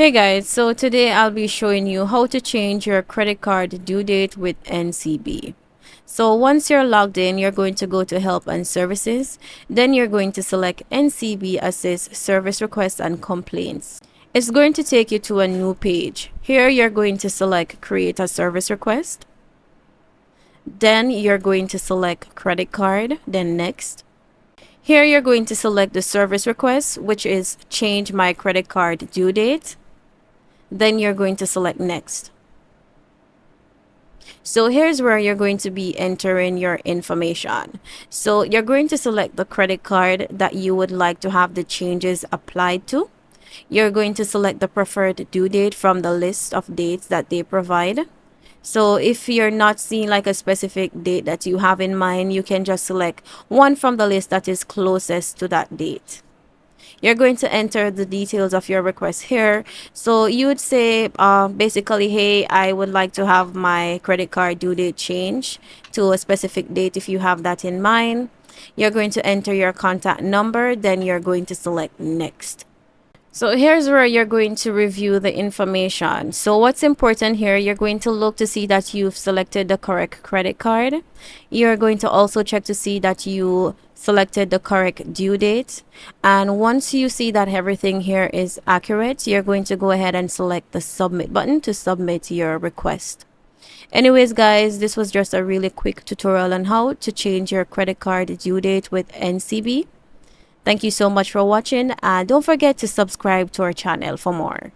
Hey guys, so today I'll be showing you how to change your credit card due date with NCB. So once you're logged in, you're going to go to Help and Services. Then you're going to select NCB Assist Service Requests and Complaints. It's going to take you to a new page. Here you're going to select Create a Service Request. Then you're going to select Credit Card, then Next. Here you're going to select the service request, which is Change My Credit Card Due Date. Then you're going to select Next. So here's where you're going to be entering your information. So you're going to select the credit card that you would like to have the changes applied to. You're going to select the preferred due date from the list of dates that they provide. So if you're not seeing like a specific date that you have in mind, you can just select one from the list that is closest to that date. You're going to enter the details of your request here. So you would say basically, hey, I would like to have my credit card due date change to a specific date if you have that in mind. You're going to enter your contact number, then you're going to select Next. So here's where you're going to review the information. So what's important here, you're going to look to see that you've selected the correct credit card. You're going to also check to see that you selected the correct due date. And once you see that everything here is accurate, you're going to go ahead and select the submit button to submit your request. Anyways, guys, this was just a really quick tutorial on how to change your credit card due date with NCB. Thank you so much for watching, and don't forget to subscribe to our channel for more.